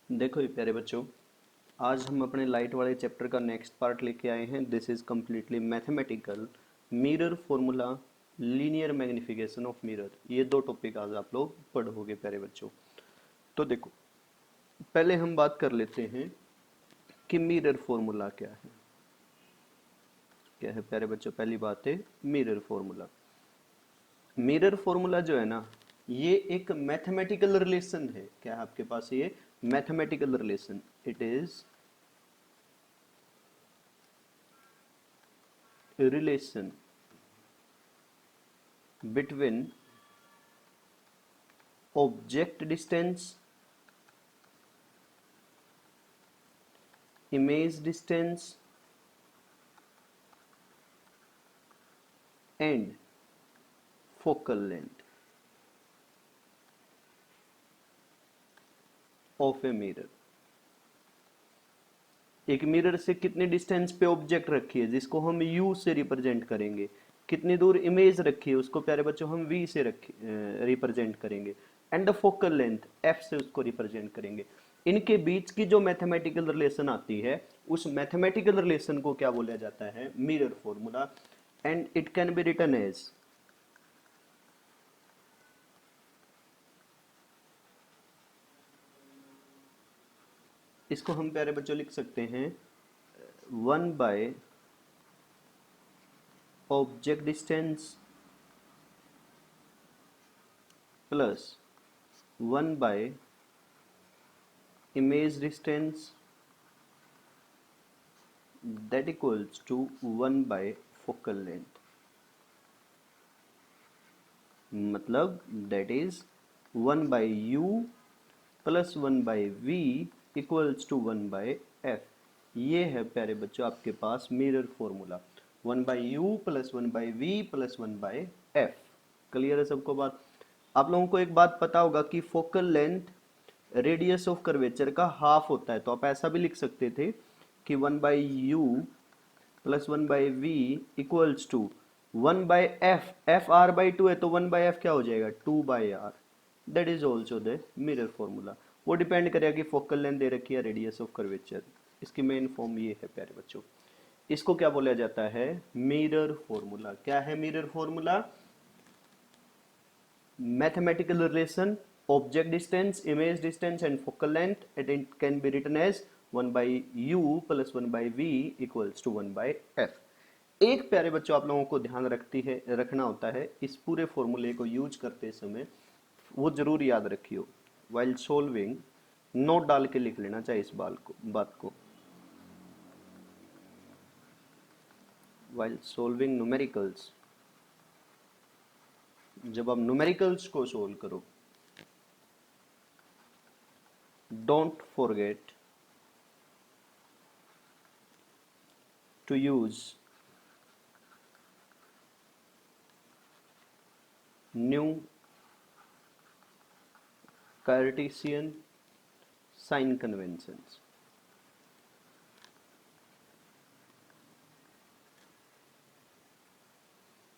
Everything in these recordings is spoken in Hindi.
देखो ये प्यारे बच्चों, आज हम अपने लाइट वाले चैप्टर का नेक्स्ट पार्ट लेके आए हैं। This is completely mathematical, mirror formula, linear magnification of mirror. ये दो टॉपिक आज आप लोग पढ़ोगे प्यारे बच्चों। तो देखो, पहले हम बात कर लेते हैं कि मिरर फॉर्मूला क्या है। क्या है प्यारे बच्चों? पहली बात है मिरर फॉर्मूला। मिरर फॉर्मूला जो है ना, ये एक मैथमेटिकल रिलेशन है। क्या है आपके पास? ये mathematical relation. It is relation between object distance, image distance and focal length of a mirror। एक मिरर से कितनी डिस्टेंस पे ऑब्जेक्ट रखी है जिसको हम u से रिप्रेजेंट करेंगे, कितनी दूर इमेज रखी है उसको प्यारे बच्चों हम v से रिप्रेजेंट करेंगे, and the focal length f से उसको रिप्रेजेंट करेंगे। इनके बीच की जो मैथमेटिकल रिलेशन आती है, उस मैथमेटिकल रिलेशन को क्या बोला जाता है? Mirror formula. And it can be written as, इसको हम प्यारे बच्चों लिख सकते हैं 1 by object distance plus 1 by image distance, that equals to 1 by focal length। मतलब that is 1 by u plus 1 by v equals to 1 by f। ये है प्यारे बच्चों आपके पास mirror formula, 1 by u plus 1 by v plus 1 by f। Clear है सबको बात? आप लोगों को एक बात पता होगा कि focal length radius of curvature का हाफ होता है, तो आप ऐसा भी लिख सकते थे कि 1 by u plus 1 by v equals to 1 by f। f r/2 है तो 1 by f क्या हो जाएगा? 2 by r। That is also the mirror formula. वो डिपेंड करेगा कि फोकल लेंथ दे रखी है, रेडियस ऑफ कर्वेचर। इसकी मेन फॉर्म ये है प्यारे बच्चों। इसको क्या बोला जाता है? Mirror formula. क्या है mirror formula? mathematical relation object distance, image distance and focal length, and it can be written as 1 by u plus 1 by v equals to 1 by f। एक प्यारे बच्चों आप लोगों को ध्यान रखना होता है इस पूरे फॉर्मूले को यूज करते समय, वो जरूर याद रखियो। वाइल सोल्विंग, नोट डाल के लिख लेना चाहिए इस बात को। वाइल सोल्विंग न्यूमेरिकल्स, जब आप न्यूमेरिकल्स को सोल्व करो, don't forget to use new Cartesian sign conventions।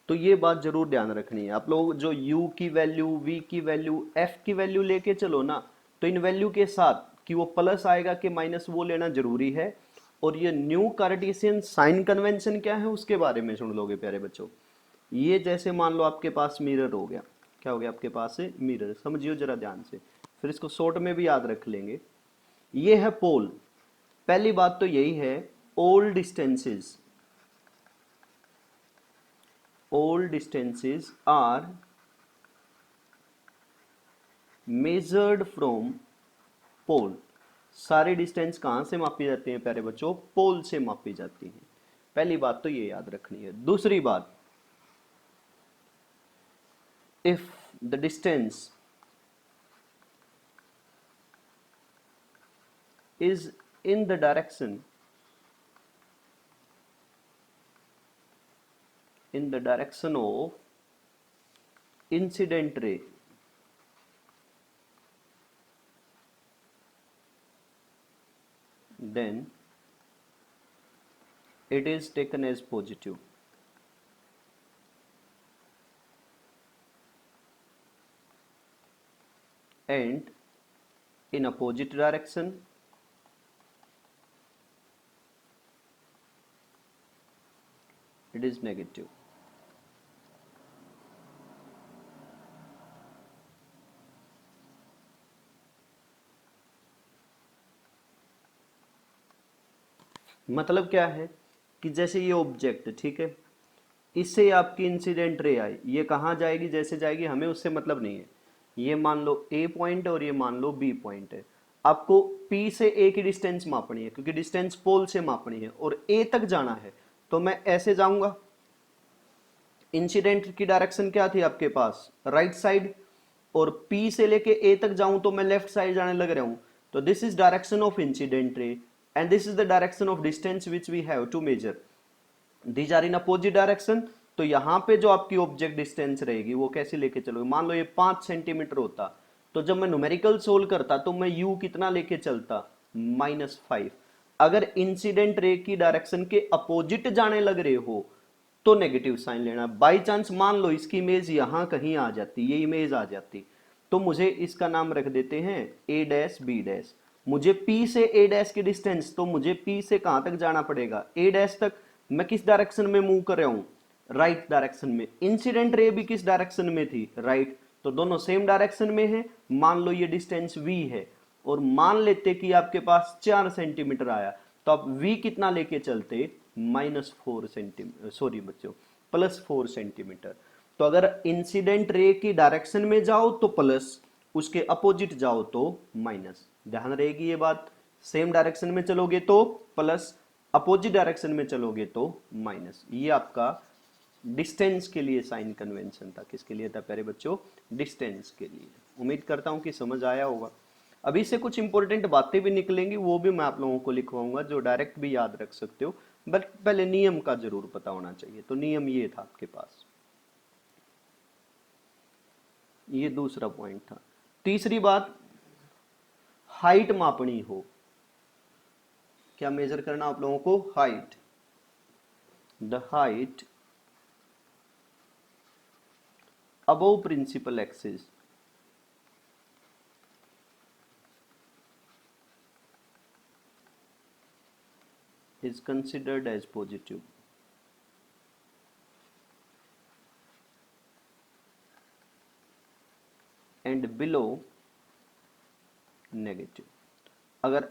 तो ये बात जरूर ध्यान रखनी है आप लोग। जो u की वैल्यू, v की वैल्यू, f की वैल्यू लेके चलो ना, तो इन वैल्यू के साथ कि वो प्लस आएगा कि माइनस, वो लेना जरूरी है। और ये न्यू कार्टेशियन साइन कन्वेंशन क्या है उसके बारे में सुन लोगे प्यारे बच्चों। ये जैसे मान लो आपके पास मिरर हो गया, क्या हो गया आपके पास? है मिरर। समझियो जरा ध्यान से, फिर इसको शॉर्ट में भी याद रख लेंगे। ये है पोल। पहली बात तो यही है, all distances are measured from pole. सारी डिस्टेंस कहां से मापी जाती है प्यारे बच्चों? पोल से मापी जाती है। पहली बात तो ये याद रखनी है। दूसरी बात, if the distance is in the direction of incident ray, then it is taken as positive। and in opposite direction, it is negative. मतलब क्या है कि जैसे ये ऑब्जेक्ट, ठीक है, इससे आपकी इंसिडेंट रे आई, ये कहाँ जाएगी, जैसे जाएगी हमें उससे मतलब नहीं है। ये मान लो ए पॉइंट और ये मान लो बी पॉइंट है। आपको पी से ए की डिस्टेंस मापनी है क्योंकि डिस्टेंस पोल से मापनी है और ए तक जाना है। तो मैं ऐसे जाऊंगा, इंसिडेंट की डायरेक्शन क्या थी आपके पास, राइट साइड, और पी से लेके ए तक जाऊं तो मैं लेफ्ट साइड जाने लग रहा हूं। तो this is direction of incident ray and this is the direction of distance which we have to measure, these are in opposite direction. तो यहाँ पे जो आपकी ऑब्जेक्ट डिस्टेंस रहेगी वो कैसे लेके चलोगे, मान लो ये 5 सेंटीमीटर होता, तो जब मैं न्यूमेरिकल सोल्व करता तो मैं u कितना लेके चलता, -5। अगर इंसिडेंट रे की डायरेक्शन के अपोजिट जाने लग रहे हो तो नेगेटिव साइन लेना। बाई चांस मान लो इसकी इमेज यहां कहीं आ जाती, ये इमेज आ जाती, तो मुझे इसका नाम रख देते हैं a डैश b डैश। मुझे p से a डैश की डिस्टेंस, तो मुझे p से कहां तक जाना पड़ेगा, a डैश तक। मैं किस डायरेक्शन में मूव कर रहा हूं, राइट डायरेक्शन में। इंसिडेंट रे भी किस डायरेक्शन में थी, राइट। तो दोनों सेम डायरेक्शन में है। मान लो ये डिस्टेंस v है और मान लेते कि आपके पास 4 सेंटीमीटर आया, तो आप v कितना लेके चलते, -4 सेंटीमीटर, सॉरी बच्चों, +4 सेंटीमीटर। तो अगर इंसिडेंट रे की डायरेक्शन में जाओ तो प्लस, उसके अपोजिट जाओ तो माइनस। ध्यान रहेगी ये बात, सेम डायरेक्शन में चलोगे तो प्लस, अपोजिट डायरेक्शन में चलोगे तो माइनस। ये आपका डिस्टेंस के लिए साइन कन्वेंशन था। किसके लिए था प्यारे बच्चों, डिस्टेंस के लिए। उम्मीद करता हूं कि समझ आया होगा। अभी से कुछ इंपॉर्टेंट बातें भी निकलेंगी, वो भी मैं आप लोगों को लिखवाऊंगा जो डायरेक्ट भी याद रख सकते हो, बट पहले नियम का जरूर पता होना चाहिए। तो नियम ये था आपके पास, ये दूसरा पॉइंट था। तीसरी बात, हाइट मापनी हो, क्या मेजर करना आप लोगों को, height. The height above principal axis is considered as positive and below negative. अगर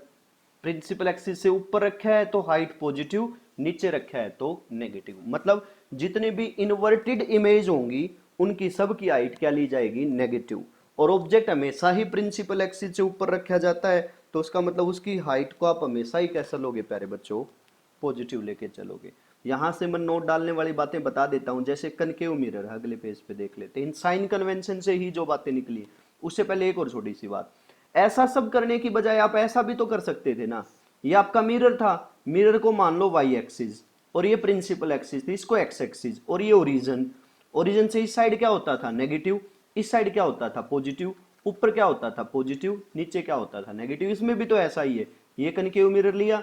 प्रिंसिपल एक्सिस से ऊपर रखा है तो हाइट पॉजिटिव, नीचे रखा है तो नेगेटिव। मतलब जितने भी इन्वर्टेड इमेज होंगी उनकी सब की हाइट क्या ली जाएगी, नेगेटिव। और ऑब्जेक्ट हमेशा ही प्रिंसिपल एक्सिस से ऊपर रखा जाता है, तो उसका मतलब उसकी हाइट को आप हमेशा ही कैसा लोगे प्यारे बच्चों, पॉजिटिव लेके चलोगे। यहां से मैं नोट डालने वाली बातें बता देता हूं, जैसे कनकेव मिरर, अगले पेज पे देख लेते हैं। इन साइन कन्वेंशन से ही जो बातें निकली, उससे पहले एक और छोटी सी बात, ऐसा सब करने की बजाय आप ऐसा भी तो कर सकते थे ना। ये आपका मिरर था, मिरर को मान लो वाई एक्सिस और ये प्रिंसिपल एक्सिस थी, इसको एक्स एक्सिस, और ये ओरिजिन, ओरिजिन से इस साइड क्या होता था, नेगेटिव, इस साइड क्या होता था, पॉजिटिव, ऊपर क्या होता था, पॉजिटिव, नीचे क्या होता था, नेगेटिव। इसमें भी तो ऐसा ही है। ये कनकेव मिरर लिया,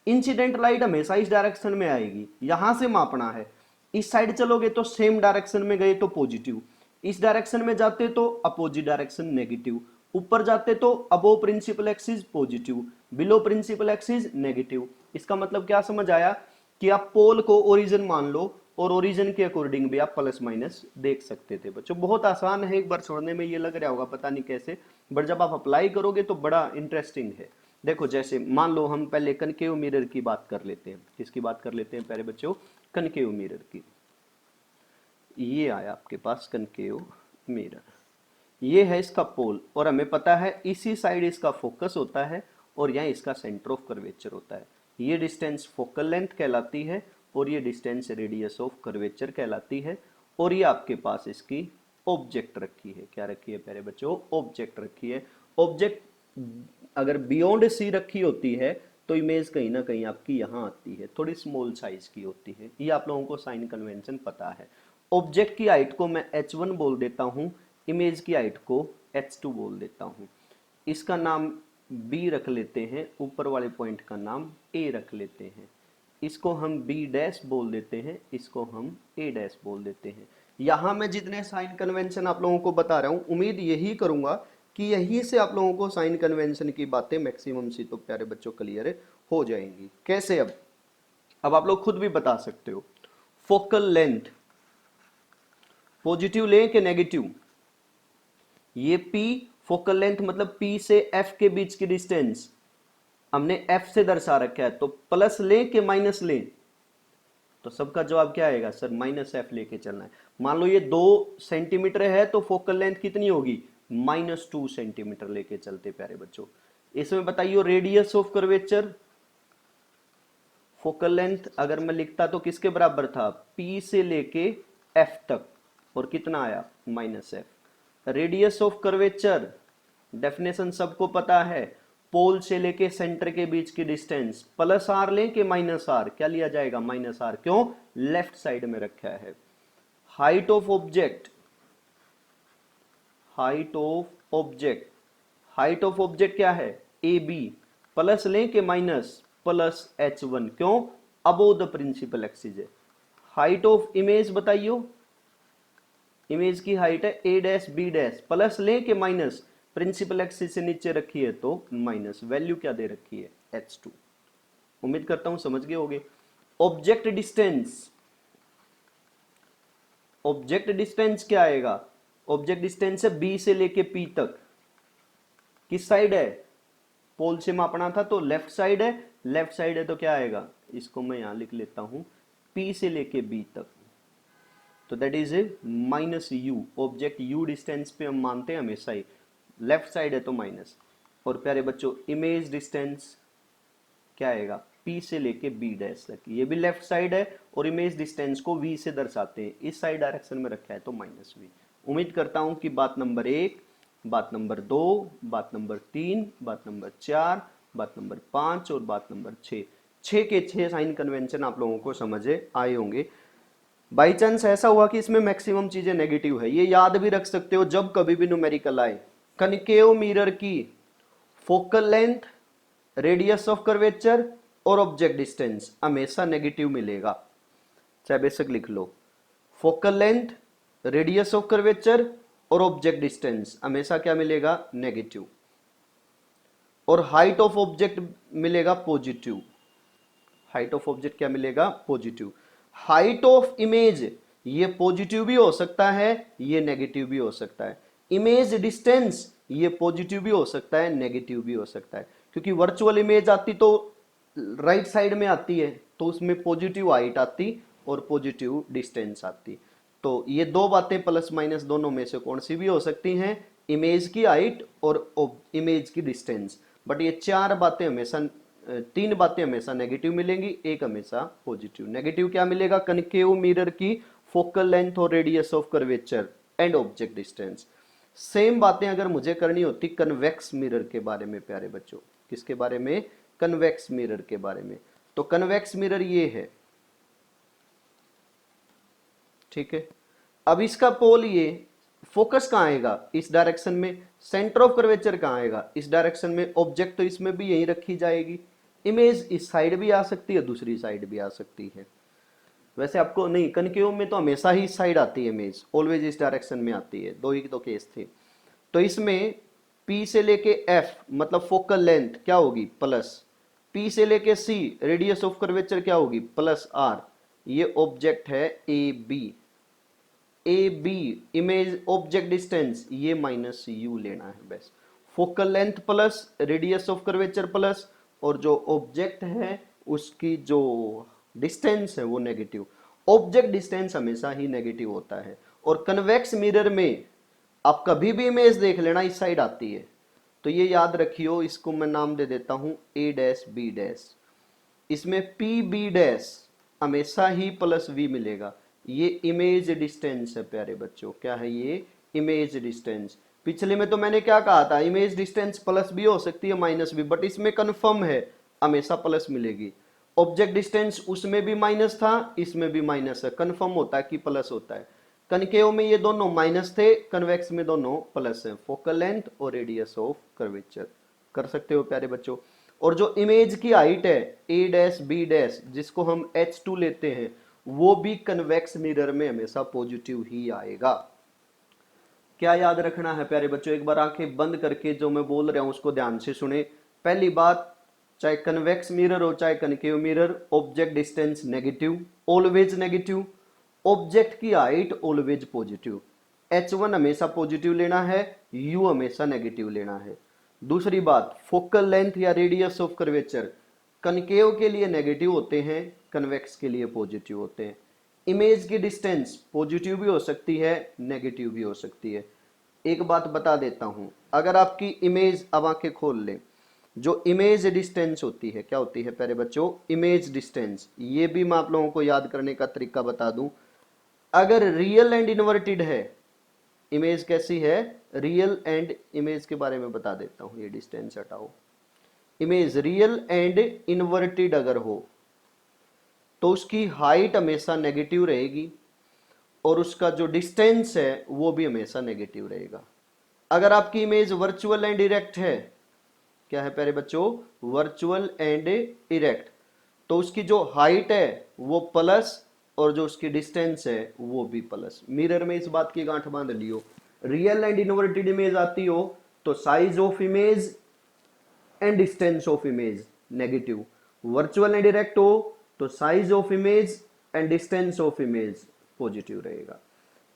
इंसिडेंट लाइट हमेशा इस डायरेक्शन में आएगी, यहां से मापना है। इस साइड चलोगे तो सेम डायरेक्शन में गए तो पॉजिटिव, इस डायरेक्शन में जाते तो अपोजिट डायरेक्शन नेगेटिव, ऊपर जाते तो above principal axis positive, below principal axis negative. इसका मतलब क्या समझ आया कि आप पोल को ओरिजिन मान लो और ओरिजिन के अकॉर्डिंग भी आप प्लस माइनस देख सकते थे। बच्चों बहुत आसान है, एक बार छोड़ने में ये लग रहा होगा पता नहीं कैसे, बट जब आप अप्लाई करोगे तो बड़ा इंटरेस्टिंग है। देखो जैसे मान लो हम पहले कनकेव मिरर की बात कर लेते हैं। किसकी बात कर लेते हैं प्यारे बच्चों, कनकेव मिरर की। ये आया आपके पास कनकेव मिरर, ये है इसका पोल, और हमें पता है इसी साइड इसका फोकस होता है और यहाँ इसका सेंटर ऑफ कर्वेचर होता है। ये डिस्टेंस फोकल लेंथ कहलाती है और ये डिस्टेंस रेडियस ऑफ कर्वेचर कहलाती है। और ये आपके पास इसकी ऑब्जेक्ट रखी है, क्या रखी है प्यारे बच्चों, ऑब्जेक्ट रखी है। ऑब्जेक्ट अगर बियॉन्ड सी रखी होती है तो इमेज कहीं ना कहीं आपकी यहाँ आती है, थोड़ी स्मॉल साइज की होती है। ये आप लोगों को साइन कन्वेंशन पता है। ऑब्जेक्ट की हाइट को मैं h1 बोल देता हूँ, इमेज की हाइट को h2 बोल देता हूँ। इसका नाम b रख लेते हैं, ऊपर वाले पॉइंट का नाम a रख लेते हैं। इसको हम b डैश बोल देते हैं, इसको हम a डैश बोल देते हैं। यहाँ मैं जितने साइन कन्वेंशन आप लोगों को बता रहा हूँ, उम्मीद यही करूंगा कि यहीं से आप लोगों को साइन कन्वेंशन की बातें मैक्सिमम सी तो प्यारे बच्चों क्लियर हो जाएंगी। कैसे? अब आप लोग खुद भी बता सकते हो। फोकल लेंथ पॉजिटिव लें कि नेगेटिव? ये P फोकल लेंथ मतलब P से F के बीच की डिस्टेंस हमने F से दर्शा रखा है, तो प्लस लें कि माइनस लें? तो सबका जवाब क्या आएगा सर? -F लेके चलना है। मान लो ये 2 सेंटीमीटर है तो फोकल लेंथ कितनी होगी? -2 सेंटीमीटर लेके चलते प्यारे बच्चों। इसमें बताइए radius of curvature, focal length अगर मैं लिखता तो किसके बराबर था? P से लेके F तक, और कितना आया? -F। Radius of curvature definition सबको पता है, पोल से लेके सेंटर के बीच की डिस्टेंस +r लें कि -r? क्या लिया जाएगा? -r। क्यों? लेफ्ट साइड में रखा है। Height of object, height of object, height of object क्या है? AB। प्लस लें कि माइनस? +h1। क्यों? अबोव द प्रिंसिपल एक्सिस है। हाइट ऑफ इमेज बताइयो, इमेज की हाइट है A', B', प्लस लें कि माइनस? प्रिंसिपल एक्सिस से नीचे रखी है तो माइनस। वैल्यू क्या दे रखी है? h2। उम्मीद करता हूं समझ गए होगे। ऑब्जेक्ट डिस्टेंस, ऑब्जेक्ट डिस्टेंस क्या आएगा? ऑब्जेक्ट डिस्टेंस है B से लेके P तक, किस साइड है? पोल से मापना था तो लेफ्ट साइड है, लेफ्ट साइड है तो क्या आएगा? इसको मैं यहां लिख लेता हूं, P से लेके B तक, तो that is -u। Object u distance पे हम मानते हैं हमेशा ही, लेफ्ट साइड है तो माइनस। और प्यारे बच्चों इमेज डिस्टेंस क्या आएगा? P से लेके B डैश तक, ये भी लेफ्ट साइड है और इमेज डिस्टेंस को V से दर्शाते हैं, इस साइड डायरेक्शन में रखा है तो -v। उम्मीद करता हूं कि बात नंबर 1, बात नंबर 2, बात नंबर 3, बात नंबर 4, बात नंबर 5 और बात नंबर 6, 6 के 6 साइन कन्वेंशन आप लोगों को समझे आए होंगे। बाई चांस ऐसा हुआ कि इसमें मैक्सिमम चीजें नेगेटिव है, ये याद भी रख सकते हो जब कभी भी न्यूमेरिकल आए। कनकेव मिरर की focal length, radius of curvature और ऑब्जेक्ट डिस्टेंस हमेशा नेगेटिव मिलेगा, चाहे बेशक लिख लो। Focal length, radius of curvature और ऑब्जेक्ट डिस्टेंस हमेशा क्या मिलेगा? नेगेटिव। और हाइट ऑफ ऑब्जेक्ट मिलेगा पॉजिटिव। हाइट ऑफ ऑब्जेक्ट क्या मिलेगा? पॉजिटिव। हाइट ऑफ इमेज ये पॉजिटिव भी हो सकता है, ये नेगेटिव भी हो सकता है। इमेज डिस्टेंस ये पॉजिटिव भी हो सकता है, नेगेटिव भी हो सकता है, क्योंकि वर्चुअल इमेज आती तो राइट साइड में आती है तो उसमें पॉजिटिव हाइट आती और पॉजिटिव डिस्टेंस आती। तो ये दो बातें प्लस माइनस दोनों में से कौन सी भी हो सकती हैं? इमेज की हाइट और इमेज की डिस्टेंस। बट ये चार बातें हमेशा, 3 बातें हमेशा नेगेटिव मिलेंगी, एक हमेशा पॉजिटिव। नेगेटिव क्या मिलेगा? कनकेव मिरर की फोकल लेंथ और radius of curvature and object distance. Same बातें अगर मुझे करनी होती कन्वेक्स मिरर के बारे में प्यारे बच्चों, किसके बारे में? कन्वेक्स मिरर के बारे में। तो कन्वेक्स मिरर ये है, ठीक है। अब इसका पोल ये फोकस कहाँ आएगा? इस डायरेक्शन में। सेंटर ऑफ कर्वेचर कहाँ आएगा? इस डायरेक्शन में। ऑब्जेक्ट तो इसमें भी यही रखी जाएगी। इमेज इस साइड भी आ सकती है, दूसरी साइड भी आ सकती है। वैसे आपको नहीं, कनकेव में तो हमेशा ही इस साइड आती है इमेज, ऑलवेज इस डायरेक्शन में आती है, दो ही तो केस थे। तो इसमें P से लेके F मतलब फोकल लेंथ क्या होगी? प्लस। P से लेके C रेडियस ऑफ कर्वेचर क्या होगी? +r। ये ऑब्जेक्ट है AB। AB image object distance ये -u लेना है बस। Focal length plus, radius of curvature plus, और जो ऑब्जेक्ट है उसकी जो डिस्टेंस है वो नेगेटिव। ऑब्जेक्ट डिस्टेंस हमेशा ही नेगेटिव होता है। और कन्वेक्स मिरर में आप कभी भी इमेज देख लेना इस साइड आती है, तो ये याद रखियो, इसको मैं नाम दे देता हूं A', B'। इसमें PB' हमेशा ही +v मिलेगा। ये इमेज डिस्टेंस है प्यारे बच्चों, क्या है ये? Image distance. पिछले में तो मैंने क्या कहा था? इमेज डिस्टेंस प्लस भी हो सकती है माइनस भी, बट इसमें कंफर्म है हमेशा प्लस मिलेगी। ऑब्जेक्ट डिस्टेंस उसमें भी माइनस था, इसमें भी माइनस है, कंफर्म होता है कि प्लस होता है। कनकेव में ये दोनों माइनस थे, कन्वेक्स में दोनों प्लस है। फोकल लेंथ और रेडियस ऑफ कर्वेचर कर सकते हो प्यारे बच्चों। और जो इमेज की हाइट है A', B', जिसको हम h2 लेते हैं, वो भी कन्वेक्स मिरर में हमेशा पॉजिटिव ही आएगा। क्या याद रखना है प्यारे बच्चों, एक बार आंखें बंद करके जो मैं बोल रहा हूं उसको ध्यान से सुने। पहली बात, चाहे कन्वेक्स मिरर हो चाहे concave mirror, object distance negative, always negative. Object की हाइट ऑलवेज पॉजिटिव, h1 हमेशा पॉजिटिव लेना है, u हमेशा नेगेटिव लेना है। दूसरी बात, फोकल लेंथ या रेडियस ऑफ कर्वेचर कनकेव के लिए नेगेटिव होते हैं, कन्वेक्स के लिए पॉजिटिव होते हैं। इमेज की डिस्टेंस पॉजिटिव भी हो सकती है, नेगेटिव भी हो सकती है। एक बात बता देता हूं, अगर आपकी इमेज, अब आंखें खोल लें, जो इमेज डिस्टेंस होती है, क्या होती है प्यारे बच्चों, इमेज डिस्टेंस, ये भी मैं आप लोगों को याद करने का तरीका बता दूं। अगर रियल एंड इन्वर्टेड है, इमेज कैसी है, रियल एंड, इमेज के बारे में बता देता हूं, ये डिस्टेंस हटाओ। इमेज रियल एंड इन्वर्टेड अगर हो तो उसकी हाइट हमेशा नेगेटिव रहेगी और उसका जो डिस्टेंस है वो भी हमेशा नेगेटिव रहेगा। अगर आपकी इमेज वर्चुअल एंड इरेक्ट है, क्या है प्यारे बच्चों, वर्चुअल एंड इरेक्ट, तो उसकी जो हाइट है वो प्लस और जो उसकी डिस्टेंस है वो भी प्लस। मिरर में इस बात की गांठ बांध लियो, रियल एंड इन्वर्टेड इमेज आती हो तो size of image and distance of image negative, virtual and direct हो तो size of image and distance of image positive रहेगा।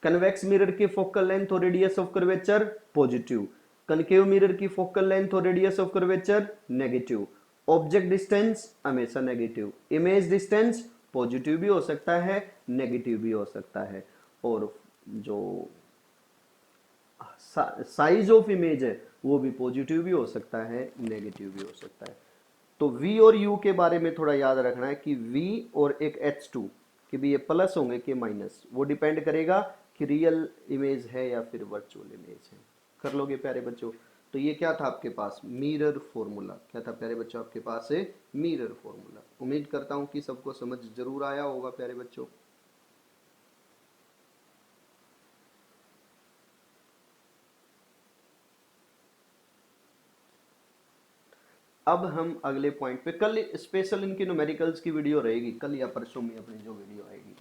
कन्वेक्स मिरर की फोकल लेंथ और radius of curvature positive, concave mirror की फोकल लेंथ और radius of curvature negative, object distance हमेशा नेगेटिव, इमेज डिस्टेंस पॉजिटिव भी हो सकता है, नेगेटिव भी हो सकता है, और जो साइज ऑफ इमेज है वो भी पॉजिटिव भी हो सकता है, नेगेटिव भी हो सकता है। तो v और u के बारे में थोड़ा याद रखना है कि v और एक h2 कि भी ये प्लस होंगे कि माइनस, वो डिपेंड करेगा कि रियल इमेज है या फिर वर्चुअल इमेज है। कर लोगे प्यारे बच्चों। तो ये क्या था आपके पास, मिरर फॉर्मूला। क्या था प्यारे बच्चों आपके पास है, मिरर फॉर्मूला। उम्मीद करता हूं कि सबको समझ जरूर आया होगा प्यारे बच्चों। अब हम अगले पॉइंट पे, कल स्पेशल इनकी न्यूमेरिकल्स की वीडियो रहेगी, कल या परसों में अपनी जो वीडियो आएगी।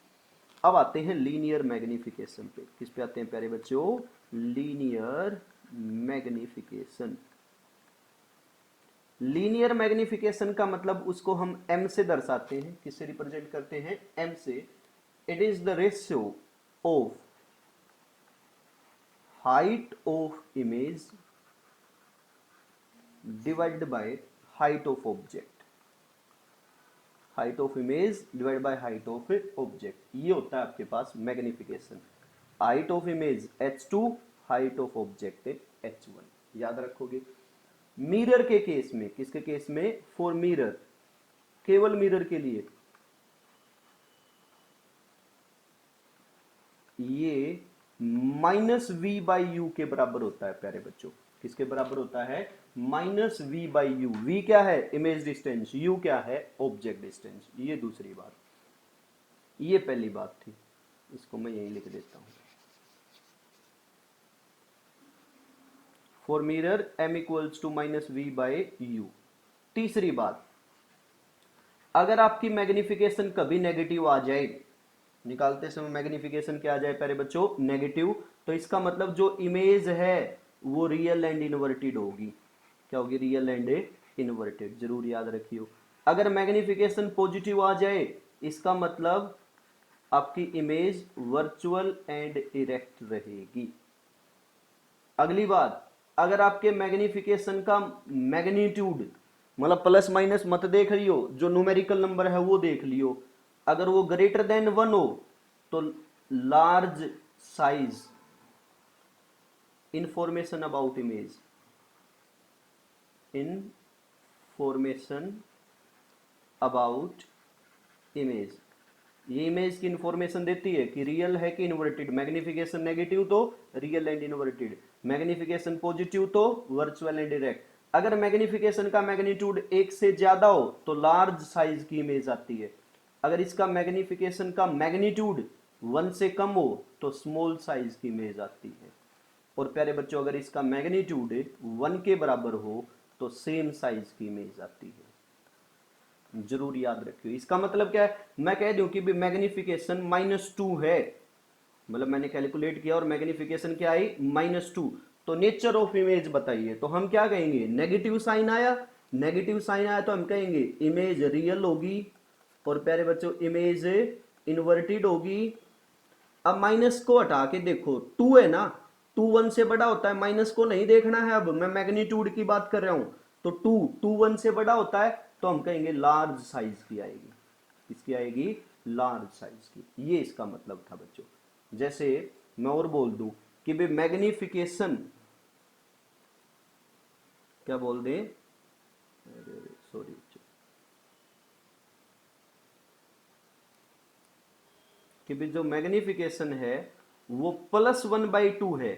अब आते हैं लीनियर मैग्निफिकेशन पे। किस पे आते हैं प्यारे बच्चों, लीनियर मैग्निफिकेशन। लीनियर मैग्निफिकेशन का मतलब उसको हम m से दर्शाते हैं, किससे रिप्रेजेंट करते हैं, m से। It is the ratio of height of image divided by height of object, height of image divide by height of object, ये होता है आपके पास magnification. Height of image h2, height of object h1, याद रखोगे। मिरर के केस में, किसके केस में, फॉर मिरर, केवल मिरर के लिए ये माइनस वी बाई यू के बराबर होता है प्यारे बच्चों। किसके बराबर होता है, minus v by u. V क्या है, इमेज डिस्टेंस, यू क्या है, ऑब्जेक्ट डिस्टेंस। ये दूसरी बात, ये पहली बात थी, इसको मैं यही लिख देता हूं। For mirror m equals to minus v by u. तीसरी बात, अगर आपकी मैग्निफिकेशन कभी नेगेटिव आ जाए, निकालते समय मैग्निफिकेशन क्या आ जाए प्यारे बच्चों, नेगेटिव, तो इसका मतलब जो इमेज है वो रियल एंड इन्वर्टेड होगी। क्या होगी, रियल एंड इन्वर्टेड, जरूर याद रखियो। अगर मैग्निफिकेशन पॉजिटिव आ जाए, इसका मतलब आपकी इमेज वर्चुअल एंड इरेक्ट रहेगी। अगली बात, अगर आपके मैग्निफिकेशन का मैग्नीट्यूड, मतलब प्लस माइनस मत देख लियो, जो न्यूमेरिकल नंबर है वो देख लियो, अगर वो ग्रेटर देन 1 हो तो large size, information about image, information about image, ये इमेज की इंफॉर्मेशन देती है कि रियल है कि इन्वर्टेड। मैग्निफिकेशन नेगेटिव तो real and inverted, magnification positive तो वर्चुअल एंड डायरेक्ट। अगर मैग्निफिकेशन का मैग्नीट्यूड 1 से ज्यादा हो तो लार्ज साइज की इमेज आती है। अगर इसका मैग्निफिकेशन का मैग्नीट्यूड 1 से कम हो तो स्मॉल साइज की इमेज आती है। और प्यारे बच्चों, अगर इसका मैग्नीट्यूड 1 के बराबर हो तो सेम साइज की इमेज आती है, जरूर याद रखियो। इसका मतलब क्या है, मैं कह दूं कि भी मैग्निफिकेशन -2 है मतलब मैंने कैलकुलेट किया और मैग्निफिकेशन क्या आई -2। तो नेचर ऑफ इमेज बताइए, तो हम क्या कहेंगे, नेगेटिव साइन आया, नेगेटिव साइन आया तो हम कहेंगे इमेज रियल होगी, और प्यारे बच्चों इमेज इन्वर्टेड होगी। अब माइनस को हटा के देखो, 2 है ना, 2 1 से बड़ा होता है, माइनस को नहीं देखना है, अब मैं मैग्नीट्यूड की बात कर रहा हूं। तो 2 1 से बड़ा होता है, तो हम कहेंगे लार्ज साइज की आएगी, इसकी आएगी लार्ज साइज की। ये इसका मतलब था बच्चों। जैसे मैं और बोल दूं कि भाई मैग्निफिकेशन, क्या बोल दें, सॉरी, कि भी जो मैग्निफिकेशन है वो +1/2 है,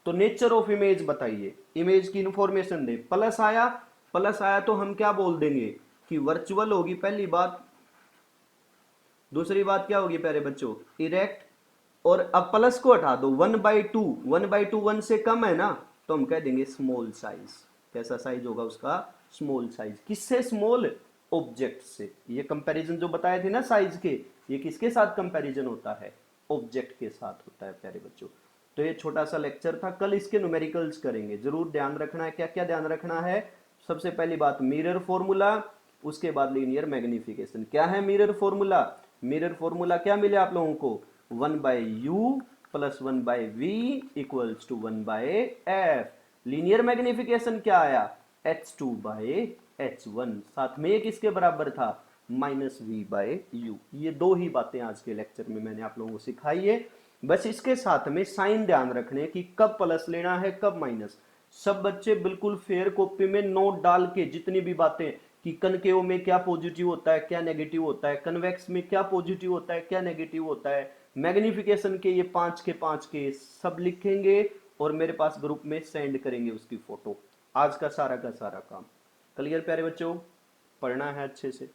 तो नेचर ऑफ इमेज बताइए, इमेज की इंफॉर्मेशन दे। प्लस आया, प्लस आया तो हम क्या बोल देंगे कि वर्चुअल होगी, पहली बात। दूसरी बात क्या होगी प्यारे बच्चों, इरेक्ट। और अब प्लस को हटा दो, 1/2, 1/2 1 से कम है ना, तो हम कह देंगे स्मॉल साइज। कैसा साइज होगा उसका, स्मॉल साइज। किससे स्मॉल, ऑब्जेक्ट से। ये कंपैरिजन जो बताए थे ना साइज के, ये किसके साथ कंपैरिजन होता है, ऑब्जेक्ट के साथ होता है प्यारे बच्चों। तो ये छोटा सा लेक्चर था, कल इसके न्यूमेरिकल्स करेंगे, जरूर ध्यान रखना है। क्या क्या ध्यान रखना है, सबसे पहली बात मिरर फॉर्मूला, उसके बाद लीनियर मैग्निफिकेशन। क्या है मिरर फॉर्मूला, मिरर फॉर्मूला क्या मिले आप लोगों को, 1/u plus 1/v equals to 1/f। Linear magnification क्या आया, h2/h1, साथ में एक इसके बराबर था -v/u। ये दो ही बातें आज के लेक्चर में मैंने आप लोगों को सिखाई है। बस इसके साथ में साइन ध्यान रखने कि कब प्लस लेना है कब माइनस। सब बच्चे बिल्कुल फेयर कॉपी में नोट डाल के, जितनी भी बातें कि कनकेव में क्या पॉजिटिव होता है क्या नेगेटिव होता है, कन्वेक्स में क्या पॉजिटिव होता है क्या नेगेटिव होता है, मैग्निफिकेशन के ये 5 के 5 के सब लिखेंगे और मेरे पास ग्रुप में सेंड करेंगे उसकी फोटो। आज का सारा काम क्लियर प्यारे बच्चों, पढ़ना है अच्छे से।